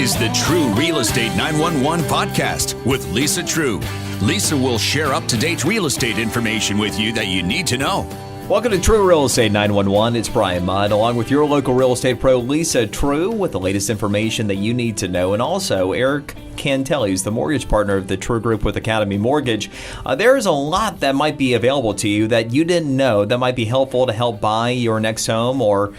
is the Treu Real Estate 911 podcast with Lisa Treu. Lisa will share up-to-date real estate information with you that you need to know. Welcome to Treu Real Estate 911. It's Brian Mudd, along with your local real estate pro, Lisa Treu, with the latest information that you need to know. And also, Erick Cantele is the mortgage partner of the Treu Group with Academy Mortgage. There is a lot that might be available to you that you didn't know that might be helpful to help buy your next home, or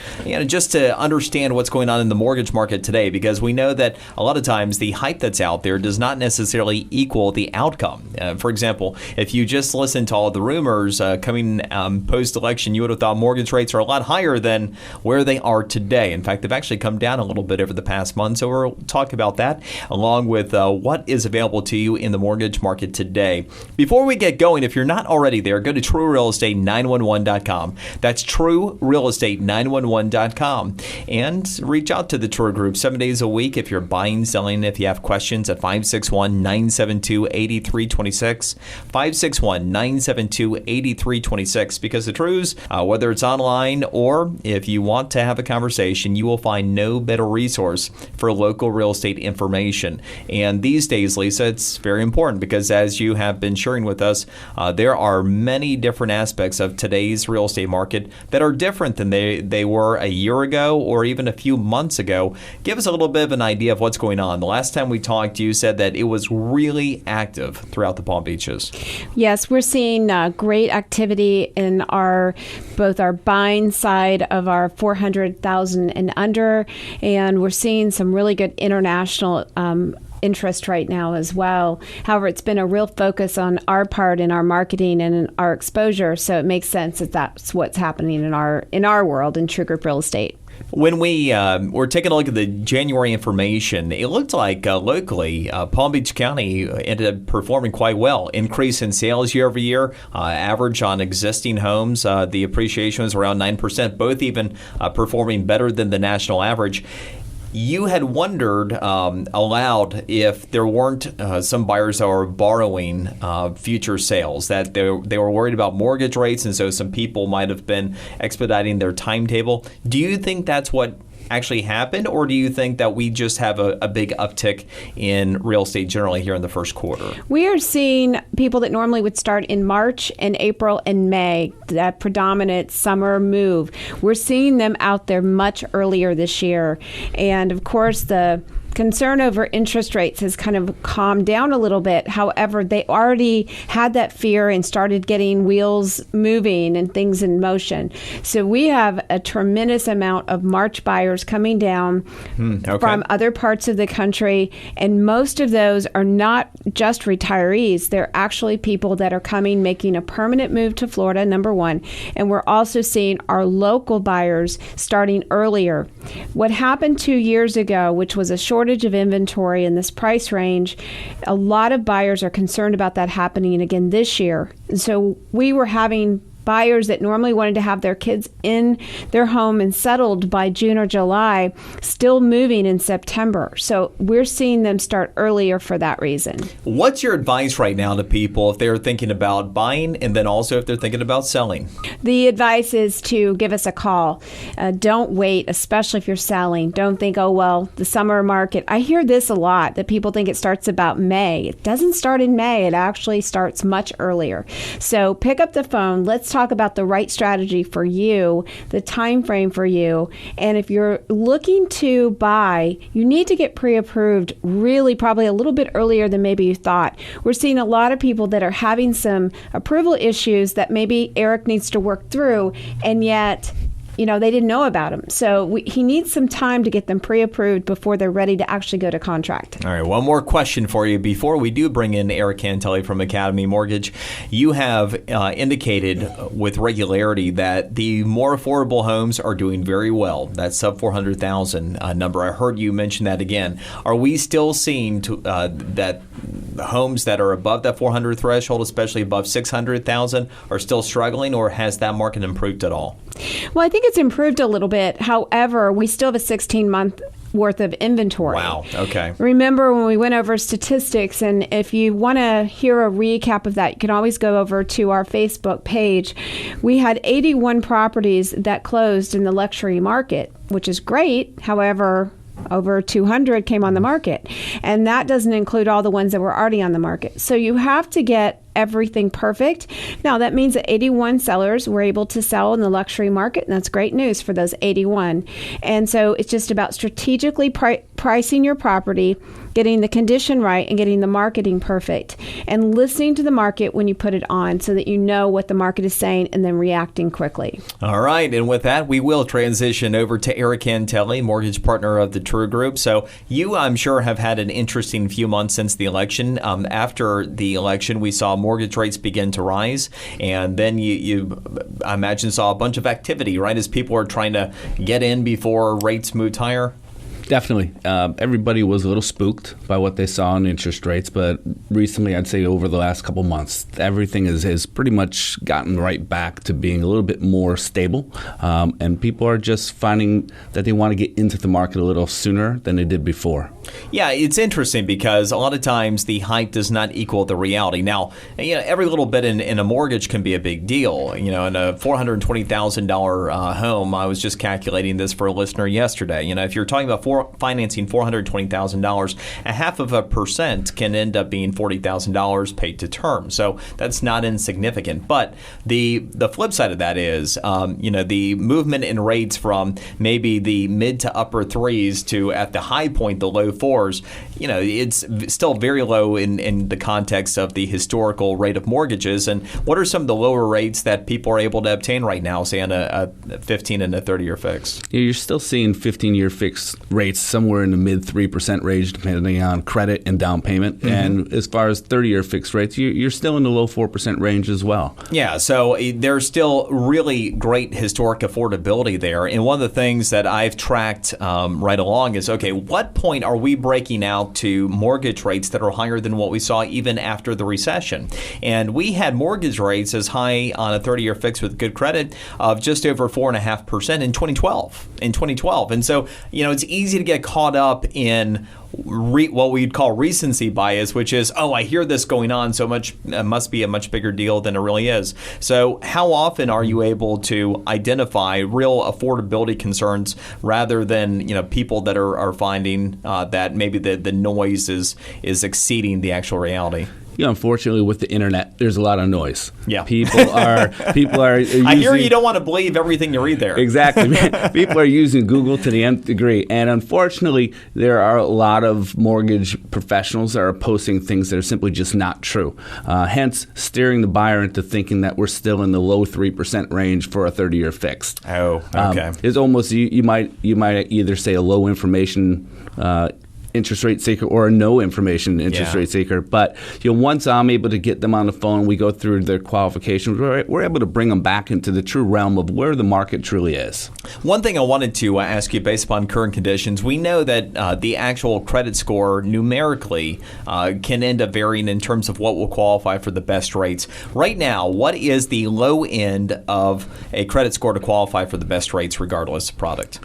just to understand what's going on in the mortgage market today, because we know that a lot of times the hype that's out there does not necessarily equal the outcome. For example, if you just listen to all the rumors coming post-election, you would have thought mortgage rates are a lot higher than where they are today. In fact, they've actually come down a little bit over the past month, so we'll talk about that along with what is available to you in the mortgage market today. Before we get going, if you're not already there, go to TreuRealEstate911.com. That's TreuRealEstate911.com. And reach out to the Treu Group 7 days a week if you're buying, selling, if you have questions at 561-972-8326. 561-972-8326. Because the Treus, whether it's online or if you want to have a conversation, you will find no better resource for local real estate information. And these days, Lisa, it's very important because as you have been sharing with us, there are many different aspects of today's real estate market that are different than they were a year ago or even a few months ago. Give us a little bit of an idea of what's going on. The last time we talked, you said that it was really active throughout the Palm Beaches. Yes, we're seeing great activity in both our buying side of our 400,000 and under, and we're seeing some really good international interest right now as well. However, it's been a real focus on our part in our marketing and in our exposure, so it makes sense that that's what's happening in our world in Treu Group Real Estate. When we were taking a look at the January information, it looked like locally, Palm Beach County ended up performing quite well. Increase in sales year over year, average on existing homes, the appreciation was around 9%, both even performing better than the national average. You had wondered aloud if there weren't some buyers that were borrowing future sales, that they were worried about mortgage rates, and so some people might have been expediting their timetable. Do you think that's what actually happened, or do you think that we just have a big uptick in real estate generally here in the first quarter? We are seeing people that normally would start in March and April and May, that predominant summer move. We're seeing them out there much earlier this year. And of course, the concern over interest rates has kind of calmed down a little bit. However, they already had that fear and started getting wheels moving and things in motion. So we have a tremendous amount of March buyers coming down from other parts of the country. And most of those are not just retirees. They're actually people that are coming, making a permanent move to Florida, number one. And we're also seeing our local buyers starting earlier. What happened 2 years ago, which was a shortage of inventory in this price range, a lot of buyers are concerned about that happening again this year. And so we were having buyers that normally wanted to have their kids in their home and settled by June or July still moving in September. So we're seeing them start earlier for that reason. What's your advice right now to people if they're thinking about buying and then also if they're thinking about selling? The advice is to give us a call. Don't wait, especially if you're selling. Don't think, oh, well, the summer market. I hear this a lot, that people think it starts about May. It doesn't start in May. It actually starts much earlier. So pick up the phone. Let's talk about the right strategy for you, the time frame for you. And if you're looking to buy, you need to get pre-approved really probably a little bit earlier than maybe you thought. We're seeing a lot of people that are having some approval issues that maybe Erick needs to work through, and yet they didn't know about them. So he needs some time to get them pre-approved before they're ready to actually go to contract. All right, one more question for you before we do bring in Erick Cantele from Academy Mortgage. You have indicated with regularity that the more affordable homes are doing very well. That sub 400,000 number. I heard you mention that again. Are we still seeing that homes that are above that 400 threshold, especially above 600,000, are still struggling, or has that market improved at all? Well, I think it's improved a little bit. However, we still have a 16-month worth of inventory. Wow. Okay. Remember when we went over statistics, and if you want to hear a recap of that, you can always go over to our Facebook page. We had 81 properties that closed in the luxury market, which is great. However, over 200 came on the market. And that doesn't include all the ones that were already on the market. So you have to get everything perfect. Now, that means that 81 sellers were able to sell in the luxury market, and that's great news for those 81. And so it's just about strategically pricing your property, getting the condition right, and getting the marketing perfect, and listening to the market when you put it on so that you know what the market is saying and then reacting quickly. All right. And with that, we will transition over to Erick Cantele, mortgage partner of the Treu Group. So you, I'm sure, have had an interesting few months since the election. After the election, we saw mortgage rates begin to rise. And then you I imagine, saw a bunch of activity, right, as people are trying to get in before rates moved higher? Definitely. Everybody was a little spooked by what they saw in interest rates, but recently, I'd say over the last couple months, everything has pretty much gotten right back to being a little bit more stable, and people are just finding that they want to get into the market a little sooner than they did before. Yeah, it's interesting because a lot of times the hype does not equal the reality. Now, every little bit in a mortgage can be a big deal. In a $420,000 home, I was just calculating this for a listener yesterday. If you're talking about financing $420,000, 0.5% can end up being $40,000 paid to term. So that's not insignificant. But the flip side of that is, the movement in rates from maybe the mid to upper threes to at the high point, the low fours, it's still very low in the context of the historical rate of mortgages. And what are some of the lower rates that people are able to obtain right now, say on a 15 and a 30-year fix? You're still seeing 15-year fixed rates somewhere in the mid 3% range, depending on credit and down payment. Mm-hmm. And as far as 30-year fixed rates, you're still in the low 4% range as well. Yeah, so there's still really great historic affordability there. And one of the things that I've tracked right along is, okay, what point are we breaking out to mortgage rates that are higher than what we saw even after the recession? And we had mortgage rates as high on a 30-year fix with good credit of just over 4.5% in 2012. And so, it's easy to get caught up in what we'd call recency bias, which is, I hear this going on so much, it must be a much bigger deal than it really is. So how often are you able to identify real affordability concerns rather than people that are finding that maybe the noise is exceeding the actual reality? Unfortunately, with the internet, there's a lot of noise. Yeah, people are. I hear you don't want to believe everything you read there. Exactly. People are using Google to the nth degree, and unfortunately, there are a lot of mortgage professionals that are posting things that are simply just not true. Hence, steering the buyer into thinking that we're still in the low 3% range for a 30-year fixed. Oh, okay. It's almost you might either say a low information interest rate seeker or a no information interest rate seeker. But once I'm able to get them on the phone, we go through their qualifications, we're able to bring them back into the true realm of where the market truly is. One thing I wanted to ask you, based upon current conditions, we know that the actual credit score numerically can end up varying in terms of what will qualify for the best rates. Right now, what is the low end of a credit score to qualify for the best rates regardless of product?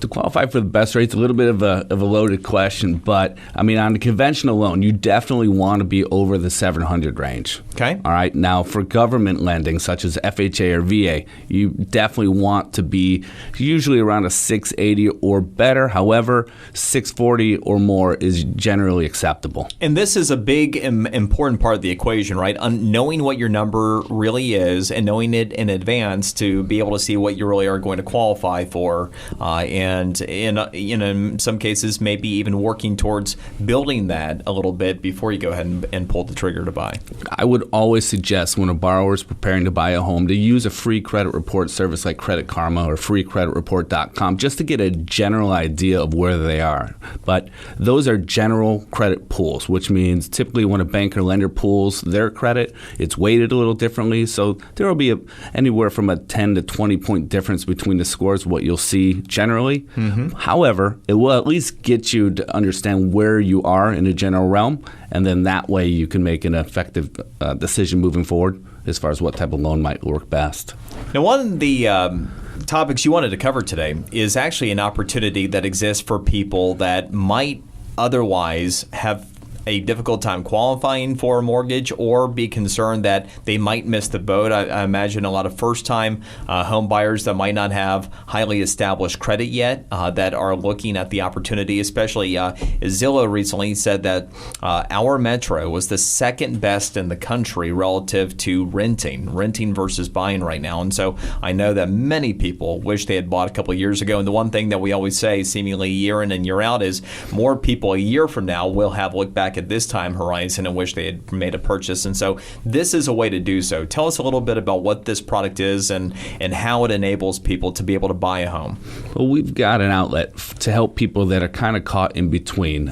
To qualify for the best rates, a little bit of a loaded question, but on the conventional loan, you definitely want to be over the 700 range. Okay. All right. Now, for government lending, such as FHA or VA, you definitely want to be usually around a 680 or better. However, 640 or more is generally acceptable. And this is a big, important part of the equation, right? Knowing what your number really is and knowing it in advance to be able to see what you really are going to qualify for, and in some cases, maybe even working towards building that a little bit before you go ahead and pull the trigger to buy. I would always suggest when a borrower is preparing to buy a home to use a free credit report service like Credit Karma or freecreditreport.com just to get a general idea of where they are. But those are general credit pools, which means typically when a bank or lender pools their credit, it's weighted a little differently. So there will be anywhere from a 10 to 20 point difference between the scores, what you'll see generally. Mm-hmm. However, it will at least get you to understand where you are in a general realm, and then that way you can make an effective decision moving forward as far as what type of loan might work best. Now, one of the topics you wanted to cover today is actually an opportunity that exists for people that might otherwise have a difficult time qualifying for a mortgage or be concerned that they might miss the boat. I imagine a lot of first-time home buyers that might not have highly established credit yet that are looking at the opportunity, especially Zillow recently said that our metro was the second best in the country relative to renting versus buying right now. And so I know that many people wish they had bought a couple of years ago. And the one thing that we always say seemingly year in and year out is more people a year from now will have looked back at this time horizon and wish they had made a purchase. And so this is a way to do so. Tell us a little bit about what this product is and how it enables people to be able to buy a home. Well, we've got an outlet to help people that are kind of caught in between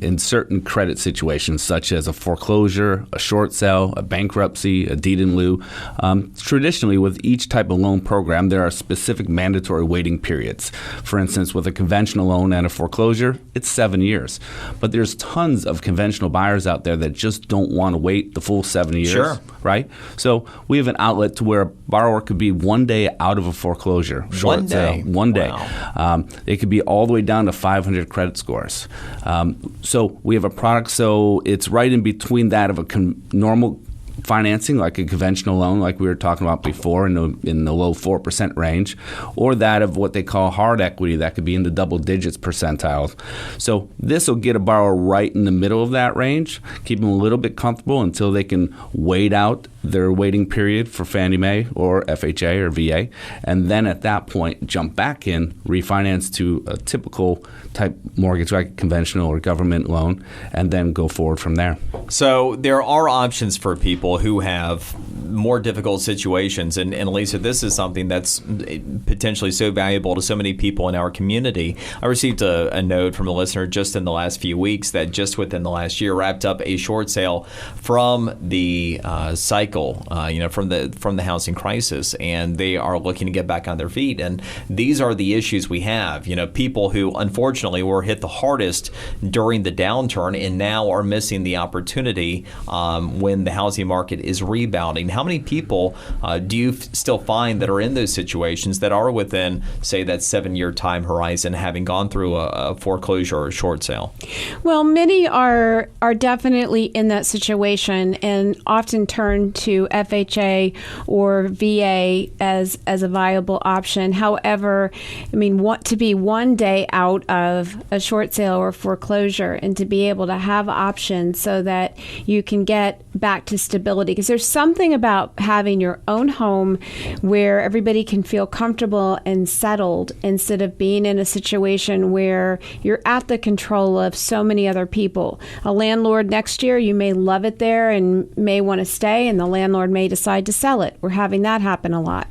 in certain credit situations, such as a foreclosure, a short sale, a bankruptcy, a deed in lieu. Traditionally, with each type of loan program, there are specific mandatory waiting periods. For instance, with a conventional loan and a foreclosure, it's 7 years. But there's tons of conventional buyers out there that just don't want to wait the full 7 years. Sure. Right? So we have an outlet to where a borrower could be 1 day out of a foreclosure. One day. One day. Wow. It could be all the way down to 500 credit scores. So we have a product, so it's right in between that of a normal financing, like a conventional loan, like we were talking about before, in the low 4% range, or that of what they call hard equity, that could be in the double digits percentiles. So this will get a borrower right in the middle of that range, keep them a little bit comfortable until they can wait out their waiting period for Fannie Mae or FHA or VA, and then at that point jump back in, refinance to a typical type mortgage, like conventional or government loan, and then go forward from there. So there are options for people who have more difficult situations. And Lisa, this is something that's potentially so valuable to so many people in our community. I received a note from a listener just in the last few weeks that just within the last year wrapped up a short sale from the cycle, from the housing crisis, and they are looking to get back on their feet. And these are the issues we have. People who unfortunately were hit the hardest during the downturn and now are missing the opportunity when the housing market is rebounding. How many people do you still find that are in those situations that are within, say, that 7-year time horizon, having gone through a foreclosure or a short sale? Well, many are definitely in that situation and often turn to FHA or VA as a viable option. However, to be 1 day out of a short sale or foreclosure and to be able to have options so that you can get back to stability, because there's something about having your own home where everybody can feel comfortable and settled instead of being in a situation where you're at the control of so many other people. A landlord next year, you may love it there and may want to stay, and the landlord may decide to sell it. We're having that happen a lot.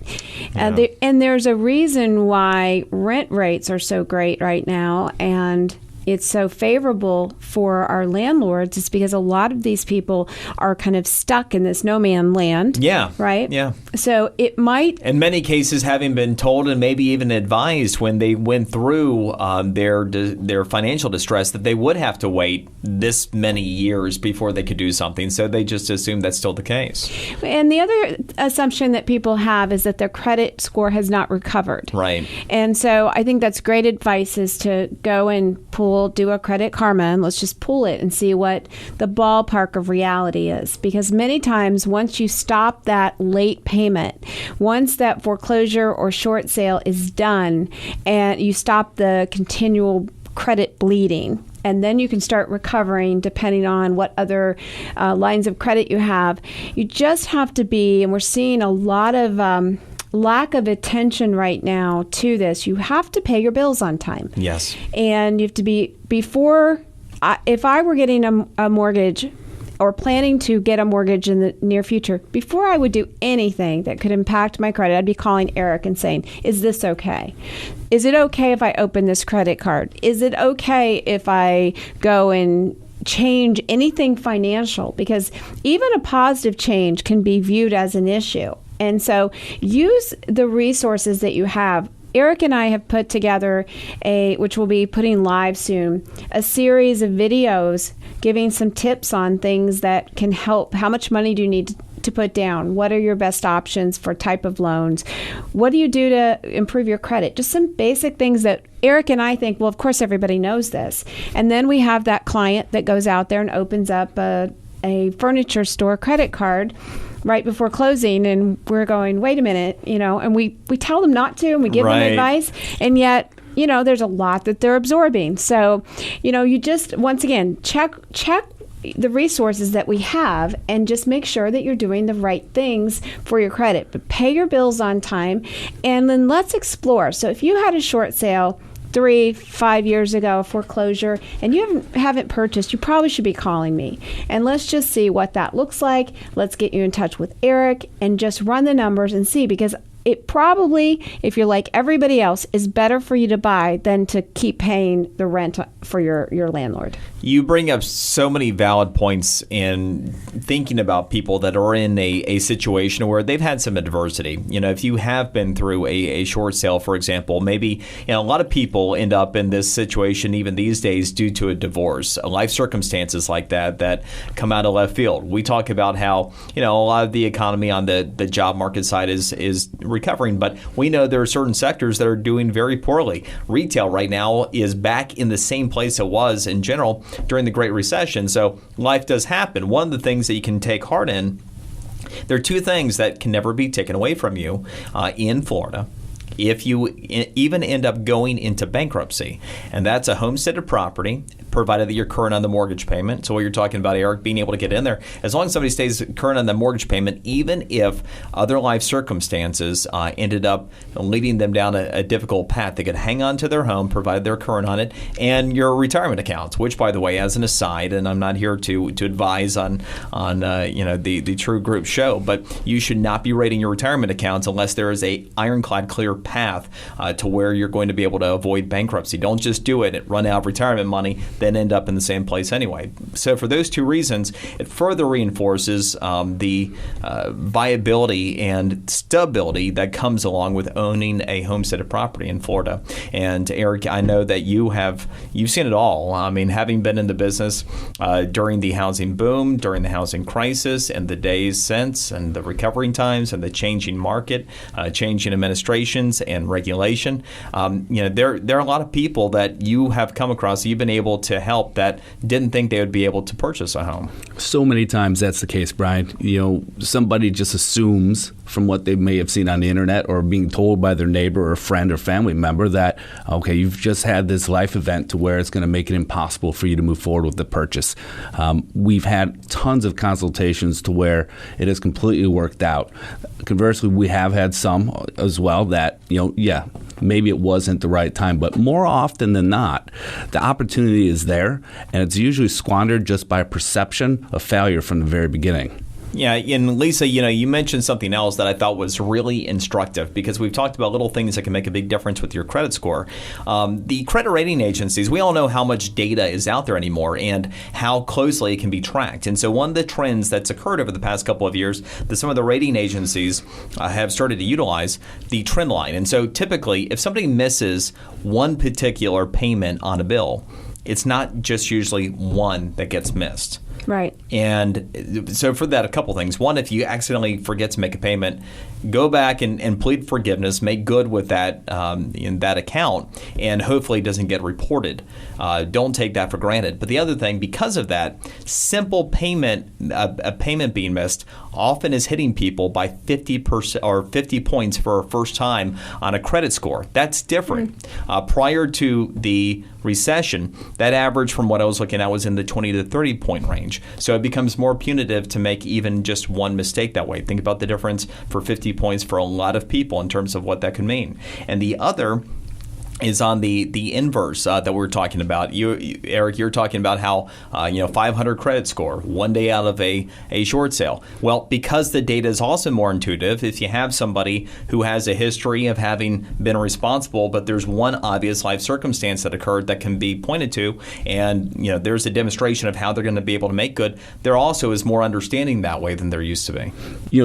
Yeah. And there's a reason why rent rates are so great right now, and it's so favorable for our landlords. It's because a lot of these people are kind of stuck in this no man land. Yeah. Right? Yeah. So it might... In many cases, having been told and maybe even advised when they went through their financial distress that they would have to wait this many years before they could do something. So they just assume that's still the case. And the other assumption that people have is that their credit score has not recovered. Right. And so I think that's great advice, is to go and do a Credit Karma, and let's just pull it and see what the ballpark of reality is. Because many times, once you stop that late payment, once that foreclosure or short sale is done, and you stop the continual credit bleeding, and then you can start recovering depending on what other lines of credit you have. You just have to be, and we're seeing a lot of lack of attention right now to this. You have to pay your bills on time. Yes. And you have to be, if I were getting a mortgage or planning to get a mortgage in the near future, before I would do anything that could impact my credit, I'd be calling Erick and saying, is this okay? Is it okay if I open this credit card? Is it okay if I go and change anything financial? Because even a positive change can be viewed as an issue. And so use the resources that you have. Erick and I have put together which we'll be putting live soon, a series of videos giving some tips on things that can help. How much money do you need to put down? What are your best options for type of loans? What do you do to improve your credit? Just some basic things that Eric and I think, well, of course, everybody knows this. And then we have that client that goes out there and opens up a furniture store credit card right before closing, and we're going, wait a minute, and we tell them not to, and we give them advice, and yet, there's a lot that they're absorbing. So, you just, once again, check the resources that we have and just make sure that you're doing the right things for your credit. But pay your bills on time, and then let's explore. So if you had a short sale 3-5 years ago, a foreclosure, and you haven't purchased, you probably should be calling me. And let's just see what that looks like. Let's get you in touch with Eric and just run the numbers and see, because it probably, if you're like everybody else, is better for you to buy than to keep paying the rent for your landlord. You bring up so many valid points in thinking about people that are in a situation where they've had some adversity. If you have been through a short sale, for example, maybe a lot of people end up in this situation even these days due to a divorce, life circumstances like that come out of left field. We talk about how a lot of the economy on the job market side is recovering, but we know there are certain sectors that are doing very poorly. Retail right now is back in the same place it was in general during the Great Recession. So life does happen. One of the things that you can take heart in, there are two things that can never be taken away from you in Florida if you even end up going into bankruptcy, and that's a homesteaded property, provided that you're current on the mortgage payment. So what you're talking about, Eric, being able to get in there, as long as somebody stays current on the mortgage payment, even if other life circumstances ended up leading them down a difficult path, they could hang on to their home, provided they're current on it, and your retirement accounts, which, by the way, as an aside, and I'm not here to advise on the Treu Group show, but you should not be rating your retirement accounts unless there is a ironclad clear path to where you're going to be able to avoid bankruptcy. Don't just do it and run out of retirement money, then end up in the same place anyway. So for those two reasons, it further reinforces the viability and stability that comes along with owning a homesteaded property in Florida. And Eric, I know that you've seen it all. I mean, having been in the business during the housing boom, during the housing crisis, and the days since, and the recovering times, and the changing market, changing administrations and regulation. There are a lot of people that you have come across, you've been able to help, that didn't think they would be able to purchase a home. So many times that's the case, Brian. Somebody just assumes from what they may have seen on the internet or being told by their neighbor or friend or family member that, okay, you've just had this life event to where it's going to make it impossible for you to move forward with the purchase. We've had tons of consultations to where it has completely worked out. Conversely, we have had some as well that, maybe it wasn't the right time, but more often than not, the opportunity is there, and it's usually squandered just by a perception of failure from the very beginning. Yeah, and Lisa, you mentioned something else that I thought was really instructive, because we've talked about little things that can make a big difference with your credit score. The credit rating agencies, we all know how much data is out there anymore and how closely it can be tracked. And so one of the trends that's occurred over the past couple of years that some of the rating agencies have started to utilize, the trend line. And so typically, if somebody misses one particular payment on a bill, it's not just usually one that gets missed. Right. And so for that, a couple things. One, if you accidentally forget to make a payment, go back and plead forgiveness, make good with that in that account, and hopefully it doesn't get reported. Don't take that for granted. But the other thing, because of that, simple payment, a payment being missed, often is hitting people by 50% or 50 points for a first time on a credit score. That's different. Prior to the recession, that average from what I was looking at was in the 20 to 30 point range. So it becomes more punitive to make even just one mistake that way. Think about the difference for 50 points for a lot of people in terms of what that could mean. And the other is on the inverse that we're talking about. Eric, you're talking about how 500 credit score, one day out of a short sale. Well, because the data is also more intuitive, if you have somebody who has a history of having been responsible, but there's one obvious life circumstance that occurred that can be pointed to, and there's a demonstration of how they're going to be able to make good, there also is more understanding that way than there used to be.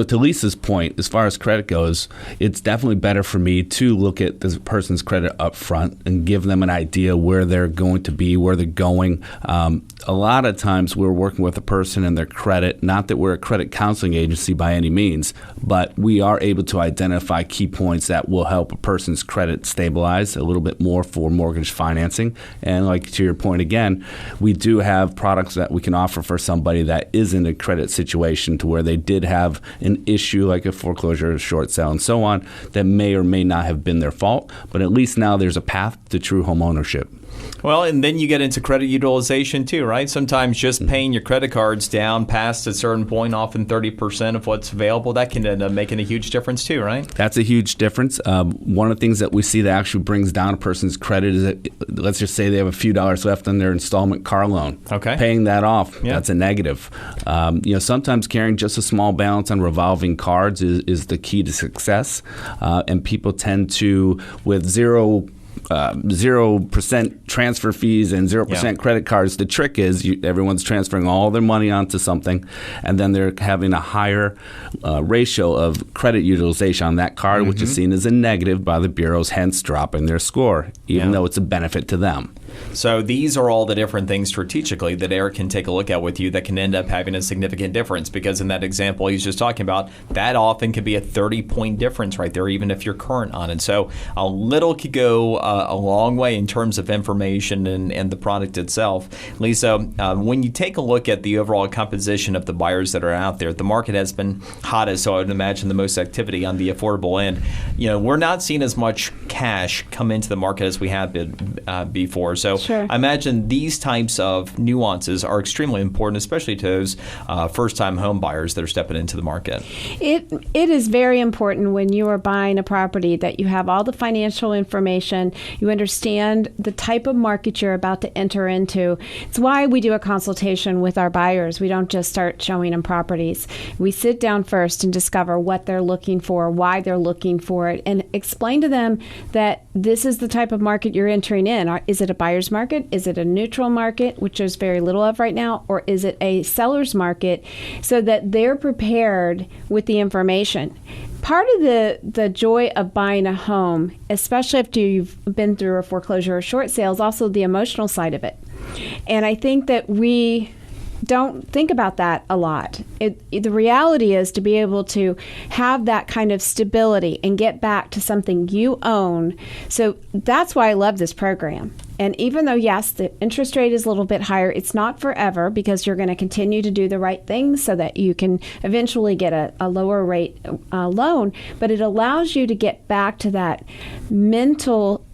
To Lisa's point, as far as credit goes, it's definitely better for me to look at this person's credit up front and give them an idea where they're going to be, where they're going. A lot of times we're working with a person and their credit, not that we're a credit counseling agency by any means, but we are able to identify key points that will help a person's credit stabilize a little bit more for mortgage financing. And like to your point again, we do have products that we can offer for somebody that is in a credit situation to where they did have an issue like a foreclosure, a short sale, and so on, that may or may not have been their fault, but at least now there's a path to true home ownership. Well, and then you get into credit utilization too, right? Sometimes just paying your credit cards down past a certain point, often 30% of what's available, that can end up making a huge difference too, right? That's a huge difference. One of the things that we see that actually brings down a person's credit is that, let's just say they have a few dollars left on their installment car loan. Okay. Paying that off, that's a negative. Sometimes carrying just a small balance on revolving cards is the key to success. And people tend to, with 0% transfer fees and 0% credit cards. The trick is everyone's transferring all their money onto something, and then they're having a higher ratio of credit utilization on that card, which is seen as a negative by the bureaus, hence dropping their score, even though it's a benefit to them. So these are all the different things strategically that Erick can take a look at with you that can end up having a significant difference, because in that example he's just talking about, that often could be a 30-point difference right there, even if you're current on it. So a little could go a long way in terms of information and the product itself. Lisa, when you take a look at the overall composition of the buyers that are out there, the market has been hottest, so I would imagine the most activity on the affordable end. We're not seeing as much cash come into the market as we have been before. So sure. I imagine these types of nuances are extremely important, especially to those first-time home buyers that are stepping into the market. It is very important when you are buying a property that you have all the financial information, you understand the type of market you're about to enter into. It's why we do a consultation with our buyers. We don't just start showing them properties. We sit down first and discover what they're looking for, why they're looking for it, and explain to them that this is the type of market you're entering in. Is it a buyer's market? Is it a neutral market, which there's very little of right now? Or is it a seller's market, so that they're prepared with the information? Part of the joy of buying a home, especially after you've been through a foreclosure or short sale, is also the emotional side of it. And I think that we don't think about that a lot. The reality is to be able to have that kind of stability and get back to something you own. So that's why I love this program. And even though, yes, the interest rate is a little bit higher, it's not forever, because you're going to continue to do the right things so that you can eventually get a lower rate loan. But it allows you to get back to that mental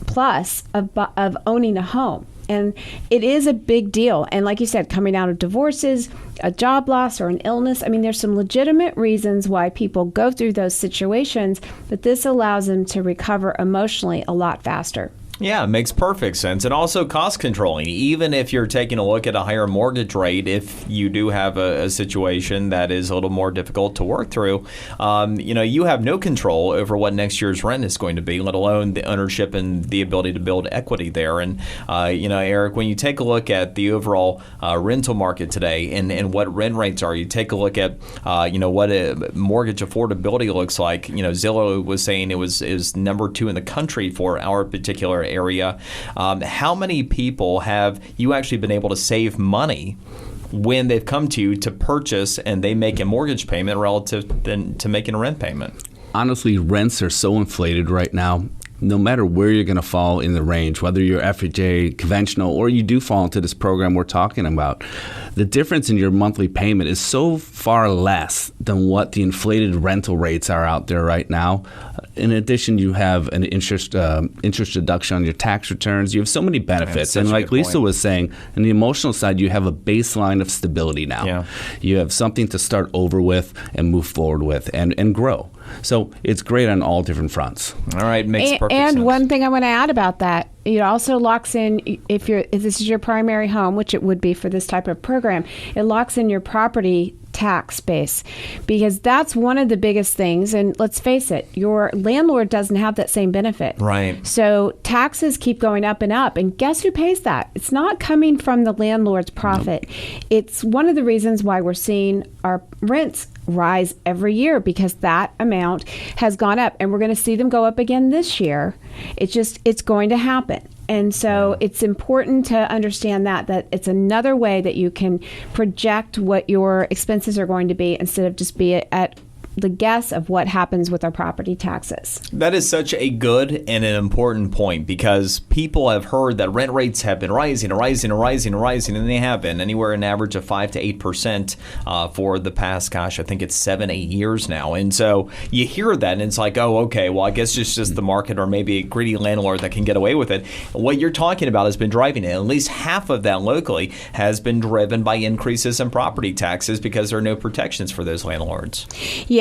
plus of owning a home. And it is a big deal. And like you said, coming out of divorces, a job loss, or an illness, I mean, there's some legitimate reasons why people go through those situations, but this allows them to recover emotionally a lot faster. Yeah, it makes perfect sense. And also cost controlling. Even if you're taking a look at a higher mortgage rate, if you do have a situation that is a little more difficult to work through, you have no control over what next year's rent is going to be, let alone the ownership and the ability to build equity there. And, Erick, when you take a look at the overall rental market today and what rent rates are, you take a look at, what a mortgage affordability looks like. Zillow was saying it was number 2 in the country for our particular area. How many people have you actually been able to save money when they've come to you to purchase and they make a mortgage payment relative to making a rent payment? Honestly, rents are so inflated right now. No matter where you're going to fall in the range, whether you're FHA, conventional, or you do fall into this program we're talking about, the difference in your monthly payment is so far less than what the inflated rental rates are out there right now. In addition, you have an interest deduction on your tax returns. You have so many benefits. And like Lisa was saying, on the emotional side, you have a baseline of stability now. Yeah. You have something to start over with and move forward with and grow. So it's great on all different fronts. All right, makes perfect sense. And one thing I want to add about that, it also locks in, if this is your primary home, which it would be for this type of program, it locks in your property tax base, because that's one of the biggest things. And let's face it, your landlord doesn't have that same benefit. Right. So taxes keep going up and up. And guess who pays that? It's not coming from the landlord's profit. Nope. It's one of the reasons why we're seeing our rents rise every year, because that amount has gone up, and we're going to see them go up again this year. It's going to happen. And so it's important to understand that it's another way that you can project what your expenses are going to be, instead of just be at the guess of what happens with our property taxes. That is such a good and an important point, because people have heard that rent rates have been rising, and they have been anywhere an average of 5 to 8% for the past, I think it's 7-8 years now. And so you hear that and it's like, oh, okay, well, I guess it's just the market, or maybe a greedy landlord that can get away with it. What you're talking about has been driving it. At least half of that locally has been driven by increases in property taxes, because there are no protections for those landlords.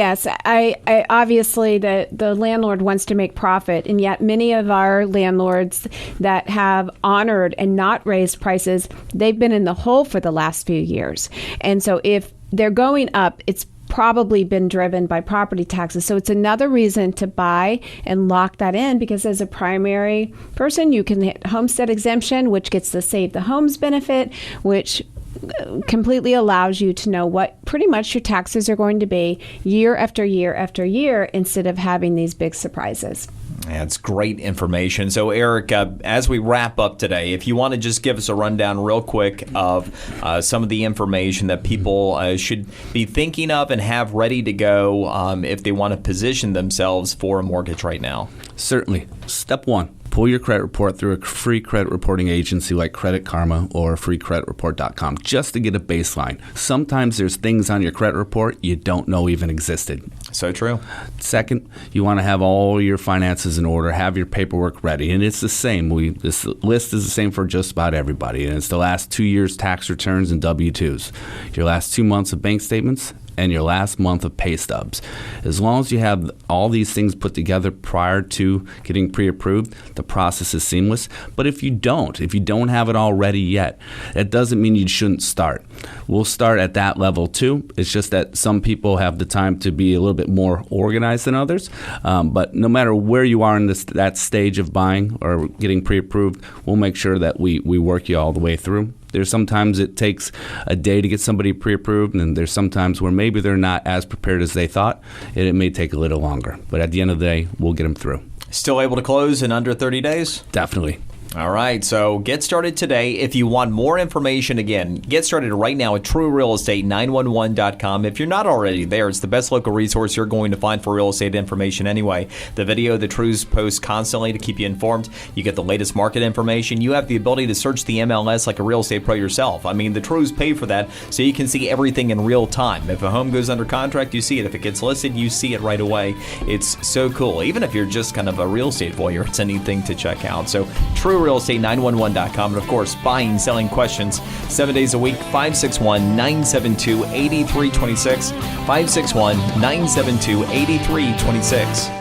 Yes, I obviously the landlord wants to make profit, and yet many of our landlords that have honored and not raised prices, they've been in the hole for the last few years. And so if they're going up, it's probably been driven by property taxes. So it's another reason to buy and lock that in, because as a primary person, you can hit homestead exemption, which gets the Save the Homes benefit, which completely allows you to know what pretty much your taxes are going to be year after year after year, instead of having these big surprises. That's great information. So, Eric, as we wrap up today, if you want to just give us a rundown real quick of some of the information that people should be thinking of and have ready to go if they want to position themselves for a mortgage right now. Certainly. Step one. Pull your credit report through a free credit reporting agency like Credit Karma or freecreditreport.com, just to get a baseline. Sometimes there's things on your credit report you don't know even existed. So true. Second, you want to have all your finances in order, have your paperwork ready. And it's the same. This list is the same for just about everybody. And it's the last 2 years' tax returns and W-2s, your last 2 months of bank statements, and your last month of pay stubs. As long as you have all these things put together prior to getting pre-approved, the process is seamless. But if you don't have it all ready yet, it doesn't mean you shouldn't start. We'll start at that level too. It's just that some people have the time to be a little bit more organized than others. But no matter where you are in that stage of buying or getting pre-approved, we'll make sure that we work you all the way through. There's sometimes it takes a day to get somebody pre-approved, and there's sometimes where maybe they're not as prepared as they thought, and it may take a little longer. But at the end of the day, we'll get them through. Still able to close in under 30 days? Definitely. All right, so get started today. If you want more information, again, get started right now at Treu Real Estate 911.com. If you're not already there, it's the best local resource you're going to find for real estate information anyway. The video, the Treu's post constantly to keep you informed. You get the latest market information. You have the ability to search the MLS like a real estate pro yourself. I mean, the Treu's pay for that, so you can see everything in real time. If a home goes under contract, you see it. If it gets listed, you see it right away. It's so cool. Even if you're just kind of a real estate voyeur, it's a neat thing to check out. So Treu Real Estate 911.com, and of course, buying, selling questions 7 days a week, 561-972-8326, 561-972-8326.